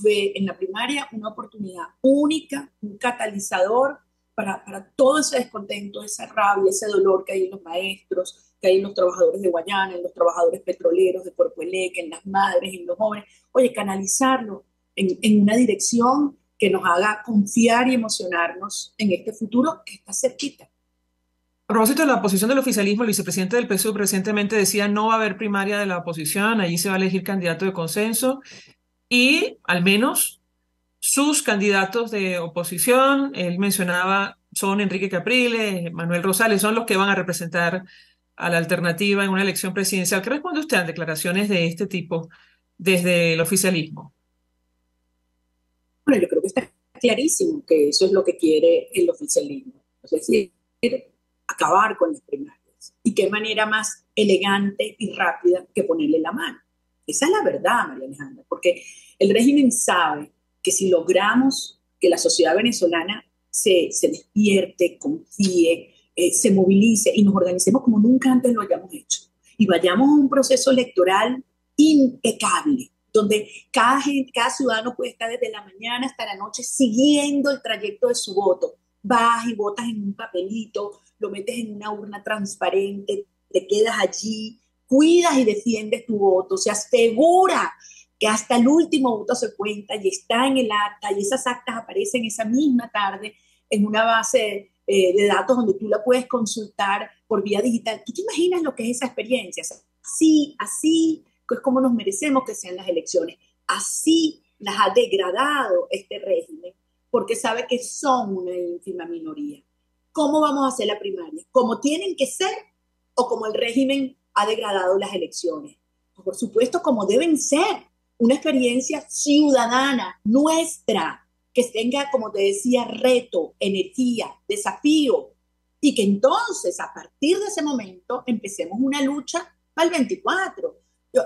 ve en la primaria una oportunidad única, un catalizador para todo ese descontento, esa rabia, ese dolor que hay en los maestros, que hay en los trabajadores de Guayana, en los trabajadores petroleros de Corpoelec, en las madres, en los jóvenes. Oye, canalizarlo en una dirección que nos haga confiar y emocionarnos en este futuro que está cerquita. A propósito de la posición del oficialismo, el vicepresidente del PSUV recientemente decía no va a haber primaria de la oposición, allí se va a elegir candidato de consenso, y al menos sus candidatos de oposición, él mencionaba, son Enrique Capriles, Manuel Rosales, son los que van a representar a la alternativa en una elección presidencial. ¿Qué responde usted a declaraciones de este tipo desde el oficialismo? Bueno, yo creo que está clarísimo que eso es lo que quiere el oficialismo. Es decir, acabar con las primarias. ¿Y qué manera más elegante y rápida que ponerle la mano? Esa es la verdad, María Alejandra, porque el régimen sabe que si logramos que la sociedad venezolana se despierte, confíe, se movilice y nos organicemos como nunca antes lo hayamos hecho, y vayamos a un proceso electoral impecable, donde cada ciudadano puede estar desde la mañana hasta la noche siguiendo el trayecto de su voto. Vas y votas en un papelito, lo metes en una urna transparente, te quedas allí, cuidas y defiendes tu voto, se asegura que hasta el último voto se cuenta y está en el acta, y esas actas aparecen esa misma tarde en una base de datos donde tú la puedes consultar por vía digital. ¿Tú te imaginas lo que es esa experiencia? Así es como nos merecemos que sean las elecciones. Así las ha degradado este régimen, porque sabe que son una ínfima minoría. ¿Cómo vamos a hacer la primaria? ¿Cómo tienen que ser o como el régimen ha degradado las elecciones? Por supuesto, como deben ser. Una experiencia ciudadana nuestra, que tenga, como te decía, reto, energía, desafío, y que entonces, a partir de ese momento, empecemos una lucha para el 24.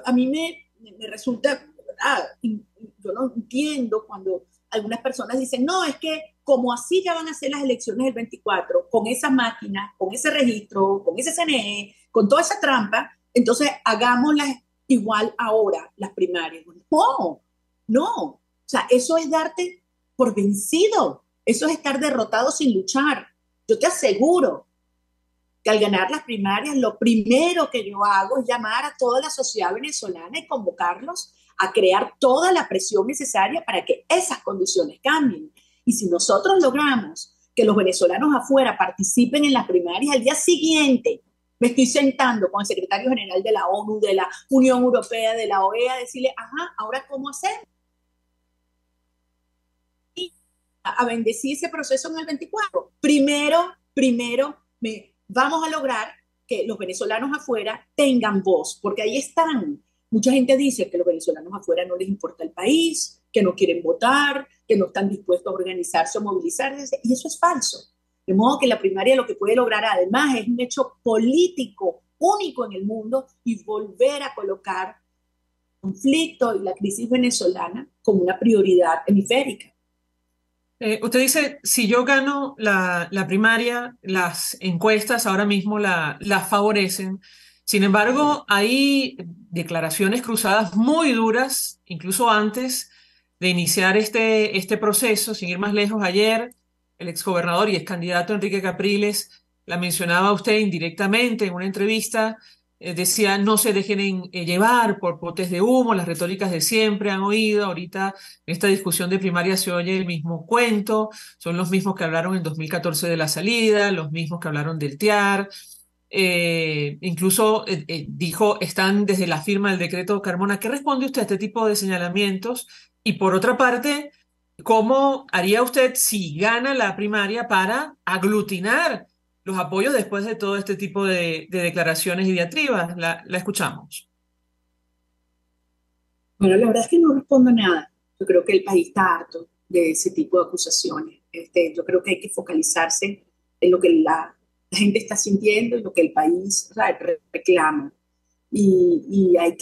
A mí me resulta, ¿verdad? Yo no entiendo cuando algunas personas dicen, no, es que como así ya van a ser las elecciones del 24, con esas máquinas, con ese registro, con ese CNE, con toda esa trampa, entonces hagámoslas igual ahora, las primarias. No, no. O sea, eso es darte por vencido. Eso es estar derrotado sin luchar. Yo te aseguro que al ganar las primarias, lo primero que yo hago es llamar a toda la sociedad venezolana y convocarlos a crear toda la presión necesaria para que esas condiciones cambien. Y si nosotros logramos que los venezolanos afuera participen en las primarias, al día siguiente me estoy sentando con el secretario general de la ONU, de la Unión Europea, de la OEA, a decirle, ajá, ¿ahora cómo hacemos? Y a bendecir ese proceso en el 24. Primero, vamos a lograr que los venezolanos afuera tengan voz, porque ahí están. Mucha gente dice que los venezolanos afuera no les importa el país, que no quieren votar, que no están dispuestos a organizarse o movilizarse, y eso es falso. De modo que la primaria lo que puede lograr además es un hecho político único en el mundo y volver a colocar el conflicto y la crisis venezolana como una prioridad hemisférica. Usted dice, si yo gano la primaria, las encuestas ahora mismo la favorecen. Sin embargo, hay declaraciones cruzadas muy duras, incluso antes de iniciar este proceso, sin ir más lejos. Ayer, el exgobernador y ex candidato Enrique Capriles la mencionaba a usted indirectamente en una entrevista. Decía, no se dejen llevar por potes de humo, las retóricas de siempre han oído. Ahorita en esta discusión de primaria se oye el mismo cuento, son los mismos que hablaron en 2014 de la salida, los mismos que hablaron del TIAR. Incluso dijo, están desde la firma del decreto Carmona. ¿Qué responde usted a este tipo de señalamientos? Y por otra parte, ¿cómo haría usted si gana la primaria para aglutinar los apoyos después de todo este tipo de declaraciones y diatribas? La escuchamos. Bueno, la verdad es que no respondo nada. Yo creo que el país está harto de ese tipo de acusaciones. Yo creo que hay que focalizarse en lo que la gente está sintiendo y lo que el país, o sea, reclama. Y hay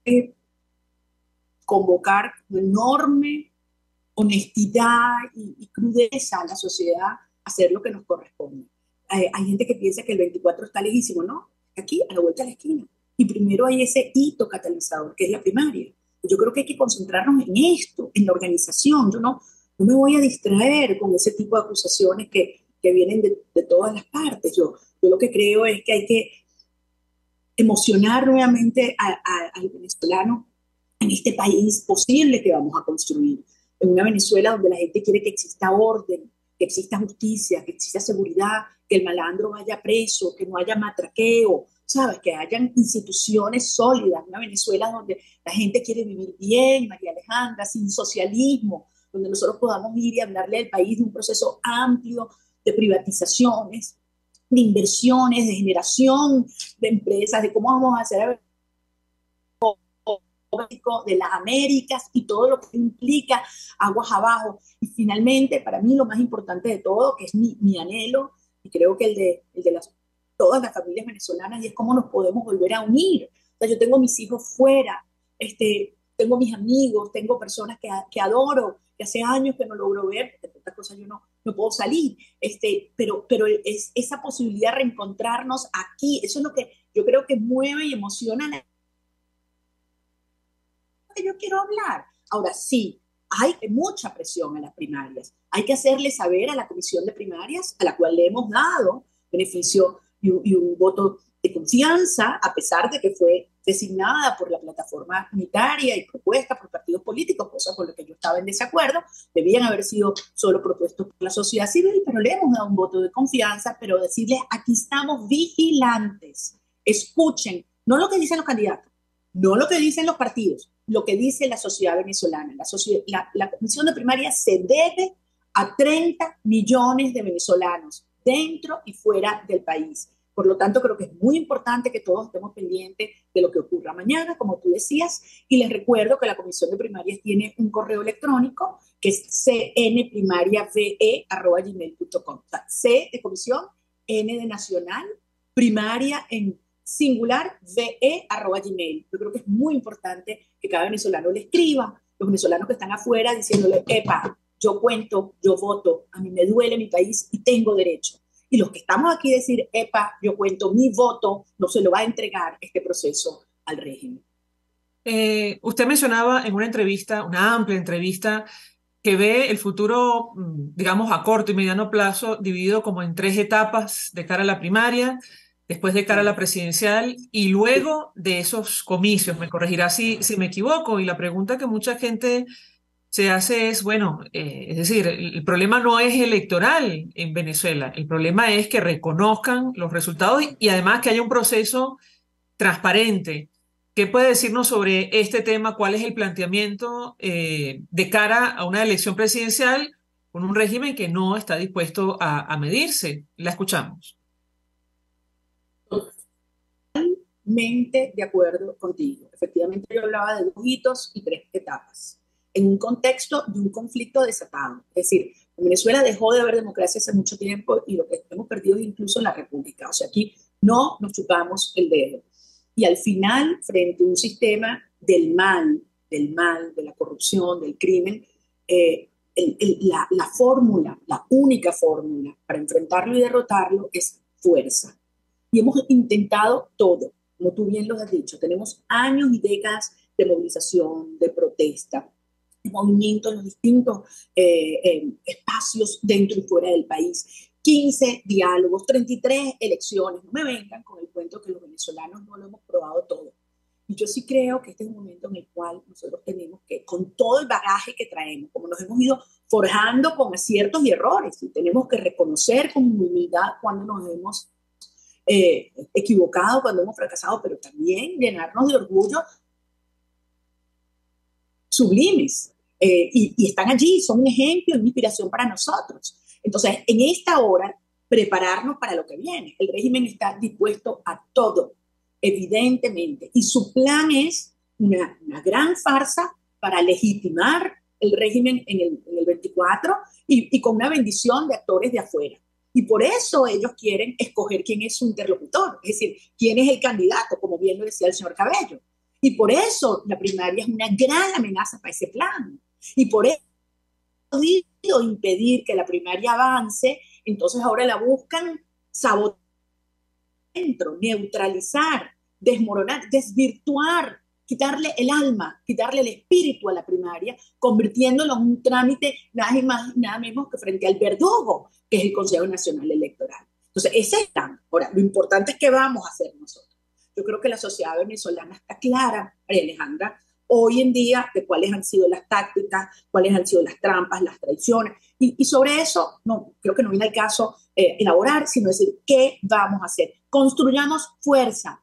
que convocar con enorme honestidad y crudeza a la sociedad a hacer lo que nos corresponde. Hay gente que piensa que el 24 está lejísimo, ¿no? Aquí, a la vuelta de la esquina. Y primero hay ese hito catalizador, que es la primaria. Yo creo que hay que concentrarnos en esto, en la organización. Yo no me voy a distraer con ese tipo de acusaciones que vienen de todas las partes. Yo lo que creo es que hay que emocionar nuevamente al venezolano en este país posible que vamos a construir. En una Venezuela donde la gente quiere que exista orden, que exista justicia, que exista seguridad, que el malandro vaya preso, que no haya matraqueo, ¿sabes? Que hayan instituciones sólidas. Una Venezuela donde la gente quiere vivir bien, María Alejandra, sin socialismo, donde nosotros podamos ir y hablarle al país de un proceso amplio de privatizaciones, de inversiones, de generación de empresas, de cómo vamos a hacer de las Américas y todo lo que implica aguas abajo. Y finalmente, para mí lo más importante de todo, que es mi anhelo, y creo que el de todas las familias venezolanas, y es cómo nos podemos volver a unir. O sea, yo tengo mis hijos fuera, tengo mis amigos, tengo personas que adoro, que hace años que no logro ver, de tantas cosas yo no puedo salir, pero es esa posibilidad de reencontrarnos aquí. Eso es lo que yo creo que mueve y emociona a la que yo quiero hablar. Ahora sí, hay mucha presión en las primarias. Hay que hacerle saber a la comisión de primarias, a la cual le hemos dado beneficio y un voto de confianza, a pesar de que fue designada por la plataforma unitaria y propuesta por partidos políticos, cosa con la que yo estaba en desacuerdo. Debían haber sido solo propuestos por la sociedad civil, pero le hemos dado un voto de confianza, pero decirles, aquí estamos vigilantes. Escuchen, no lo que dicen los candidatos, no lo que dicen los partidos, lo que dice la sociedad venezolana. La comisión de primaria se debe a 30 millones de venezolanos dentro y fuera del país. Por lo tanto, creo que es muy importante que todos estemos pendientes de lo que ocurra mañana, como tú decías, y les recuerdo que la comisión de primarias tiene un correo electrónico que es cnprimariave@gmail.com. O sea, C de comisión, N de nacional, primaria en singular, ve@gmail. Yo creo que es muy importante que cada venezolano le escriba los venezolanos que están afuera diciéndole, epa, yo cuento, yo voto, a mí me duele mi país y tengo derecho. Y los que estamos aquí decir, epa, yo cuento, mi voto no se lo va a entregar este proceso al régimen. Usted mencionaba en una entrevista, una amplia entrevista, que ve el futuro, digamos, a corto y mediano plazo, dividido como en 3 etapas de cara a la primaria, después de cara a la presidencial y luego de esos comicios. Me corregirá si me equivoco. Y la pregunta que mucha gente se hace es, bueno, es decir, el problema no es electoral en Venezuela, el problema es que reconozcan los resultados y además que haya un proceso transparente. ¿Qué puede decirnos sobre este tema? ¿Cuál es el planteamiento de cara a una elección presidencial con un régimen que no está dispuesto a medirse? La escuchamos. Totalmente de acuerdo contigo. Efectivamente, yo hablaba de 2 hitos y 3 etapas, en un contexto de un conflicto desatado. Es decir, en Venezuela dejó de haber democracia hace mucho tiempo y lo que hemos perdido es incluso la república. O sea, aquí no nos chupamos el dedo. Y al final, frente a un sistema del mal, de la corrupción, del crimen, la fórmula, la única fórmula para enfrentarlo y derrotarlo es fuerza. Y hemos intentado todo, como tú bien lo has dicho. Tenemos años y décadas de movilización, de protesta, de movimiento en los distintos espacios dentro y fuera del país. 15 diálogos, 33 elecciones. No me vengan con el cuento que los venezolanos no lo hemos probado todo. Y yo sí creo que este es un momento en el cual nosotros tenemos que, con todo el bagaje que traemos, como nos hemos ido forjando con aciertos y errores, y tenemos que reconocer con humildad cuando nos hemos equivocado, cuando hemos fracasado, pero también llenarnos de orgullo sublimes. Y están allí, son un ejemplo, una inspiración para nosotros. Entonces, en esta hora, prepararnos para lo que viene. El régimen está dispuesto a todo, evidentemente, y su plan es una gran farsa para legitimar el régimen en el 24 y con una bendición de actores de afuera. Y por eso ellos quieren escoger quién es su interlocutor, es decir, quién es el candidato, como bien lo decía el señor Cabello. Y por eso la primaria es una gran amenaza para ese plan. Y por eso podido impedir que la primaria avance, entonces ahora la buscan sabotear, neutralizar, desmoronar, desvirtuar, quitarle el alma, quitarle el espíritu a la primaria, convirtiéndolo en un trámite nada más, nada menos que frente al verdugo, que es el Consejo Nacional Electoral. Entonces, ese es el plan. Ahora, lo importante es qué vamos a hacer nosotros. Yo creo que la sociedad venezolana está clara, María Alejandra, hoy en día de cuáles han sido las tácticas, cuáles han sido las trampas, las traiciones. Y sobre eso, no, creo que no viene al caso elaborar, sino decir, ¿qué vamos a hacer? Construyamos fuerza,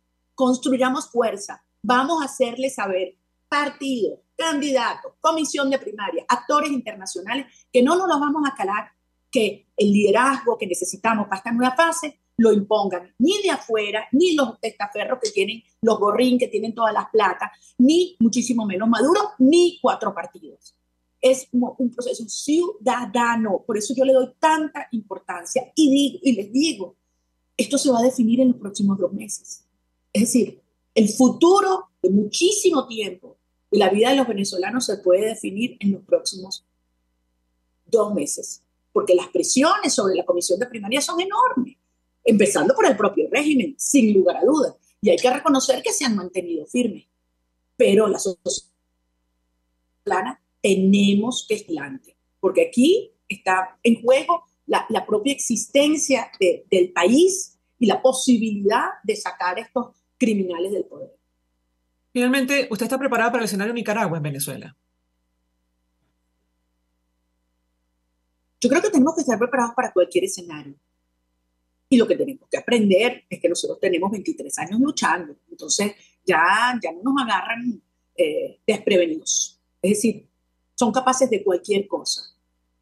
vamos a hacerle saber partidos, candidatos, comisión de primaria, actores internacionales, que no nos los vamos a calar, que el liderazgo que necesitamos para esta nueva fase lo impongan ni de afuera, ni los testaferros que tienen, los gorrín que tienen todas las platas, ni muchísimo menos Maduro, ni 4 partidos. Es un proceso ciudadano, por eso yo le doy tanta importancia y les digo, esto se va a definir en los próximos 2 meses. Es decir, el futuro de muchísimo tiempo de la vida de los venezolanos se puede definir en los próximos 2 meses, porque las presiones sobre la comisión de primaria son enormes, empezando por el propio régimen, sin lugar a dudas, y hay que reconocer que se han mantenido firmes, pero la sociedad venezolana tenemos que ir adelante, porque aquí está en juego la propia existencia del país y la posibilidad de sacar a estos criminales del poder. Finalmente, ¿usted está preparada para el escenario Nicaragua en Venezuela? Yo creo que tenemos que estar preparados para cualquier escenario. Y lo que tenemos que aprender es que nosotros tenemos 23 años luchando. Entonces, ya no nos agarran desprevenidos. Es decir, son capaces de cualquier cosa,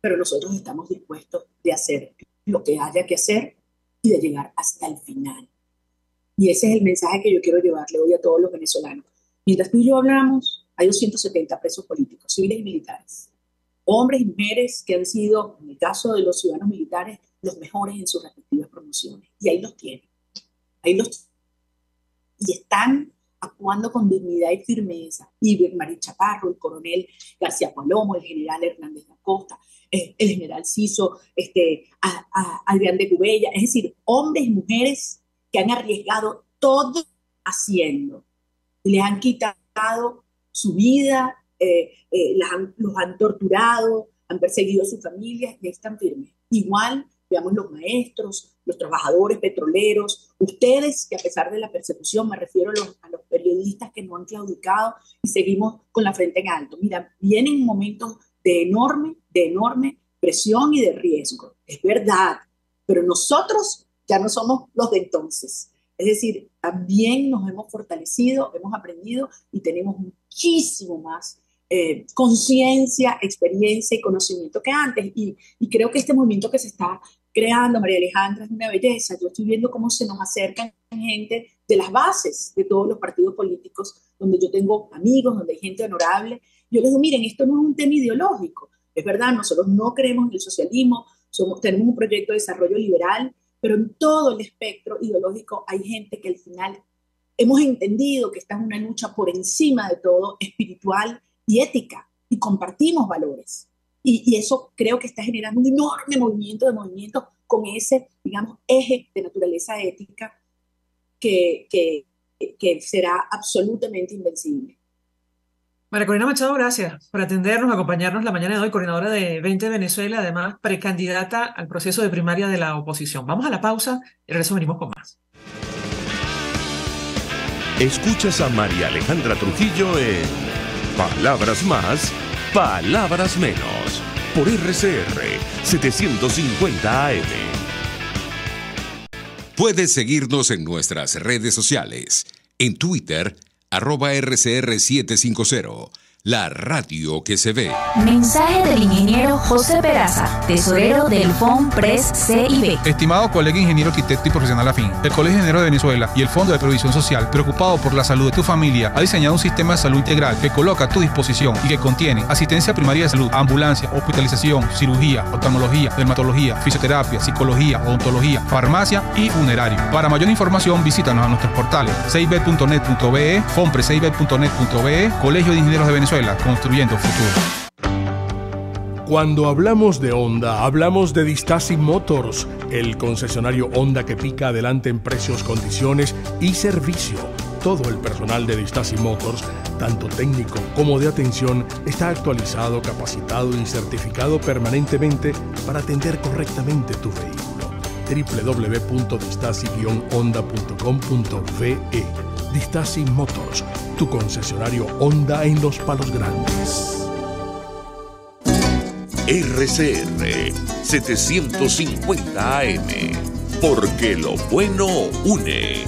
pero nosotros estamos dispuestos de hacer lo que haya que hacer y de llegar hasta el final. Y ese es el mensaje que yo quiero llevarle hoy a todos los venezolanos. Mientras tú y yo hablamos, hay 270 presos políticos, civiles y militares. Hombres y mujeres que han sido, en el caso de los ciudadanos militares, los mejores en sus respectivas promociones. Y ahí los tienen. Y están actuando con dignidad y firmeza, y Marín Chaparro, el coronel García Palomo, el general Hernández da Costa, el general Ciso, Adrián de Gubella, es decir, hombres y mujeres que han arriesgado todo haciendo, y les han quitado su vida, los han torturado, han perseguido a sus familias y están firmes. Igual, veamos los maestros, los trabajadores petroleros, ustedes que a pesar de la persecución, me refiero a los periodistas que no han claudicado y seguimos con la frente en alto. Mira, vienen momentos de enorme presión y de riesgo, es verdad, pero nosotros ya no somos los de entonces. Es decir, también nos hemos fortalecido, hemos aprendido y tenemos muchísimo más conciencia, experiencia y conocimiento que antes. Y creo que este movimiento que se está creando, María Alejandra, es una belleza. Yo estoy viendo cómo se nos acercan gente de las bases de todos los partidos políticos, donde yo tengo amigos, donde hay gente honorable. Yo les digo, miren, esto no es un tema ideológico. Es verdad, nosotros no creemos en el socialismo, tenemos un proyecto de desarrollo liberal, pero en todo el espectro ideológico hay gente que al final hemos entendido que esta es una lucha por encima de todo, espiritual y ética, y compartimos valores. Y eso creo que está generando un enorme movimiento con ese, digamos, eje de naturaleza ética que será absolutamente invencible. María Corina Machado, gracias por atendernos, acompañarnos la mañana de hoy, coordinadora de 20 Venezuela, además precandidata al proceso de primaria de la oposición. Vamos a la pausa y regreso venimos con más. Escuchas a María Alejandra Trujillo en Palabras Más, Palabras Menos, por RCR 750 AM. Puedes seguirnos en nuestras redes sociales. En Twitter, @RCR750, la radio que se ve. Mensaje del ingeniero José Peraza, tesorero del FONPRES CIB. Estimado colega ingeniero arquitecto y profesional afín, el Colegio de Ingenieros de Venezuela y el Fondo de Previsión Social, preocupado por la salud de tu familia, ha diseñado un sistema de salud integral que coloca a tu disposición y que contiene asistencia primaria de salud, ambulancia, hospitalización, cirugía, oftalmología, dermatología, fisioterapia, psicología, odontología, farmacia y funerario. Para mayor información, visítanos a nuestros portales cib.net.be, fonprescib.net.be, Colegio de Ingenieros de Venezuela, construyendo futuro. Cuando hablamos de Honda, hablamos de Distasi Motors, el concesionario Honda que pica adelante en precios, condiciones y servicio. Todo el personal de Distasi Motors, tanto técnico como de atención, está actualizado, capacitado y certificado permanentemente para atender correctamente tu vehículo. www.distasi-honda.com.ve. Distasi Motors, tu concesionario Honda en Los Palos Grandes. RCR 750 AM, porque lo bueno une.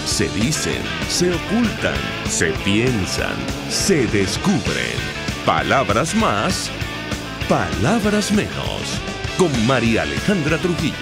Se dicen, se ocultan, se piensan, se descubren. Palabras más, palabras menos. Con María Alejandra Trujillo.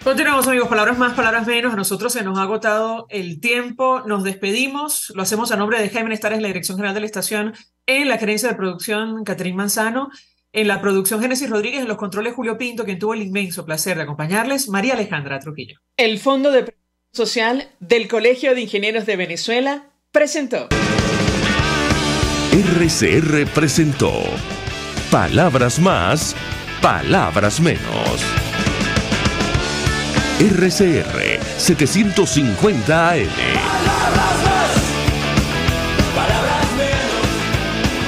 Continuamos, amigos, palabras más, palabras menos. A nosotros se nos ha agotado el tiempo. Nos despedimos. Lo hacemos a nombre de Jaime Nestares, la dirección general de la estación, en la gerencia de producción Catherine Manzano, en la producción Génesis Rodríguez, en los controles Julio Pinto, quien tuvo el inmenso placer de acompañarles, María Alejandra Trujillo. El Fondo de Previsión Social del Colegio de Ingenieros de Venezuela presentó. RCR presentó Palabras más, palabras menos. RCR 750 AM.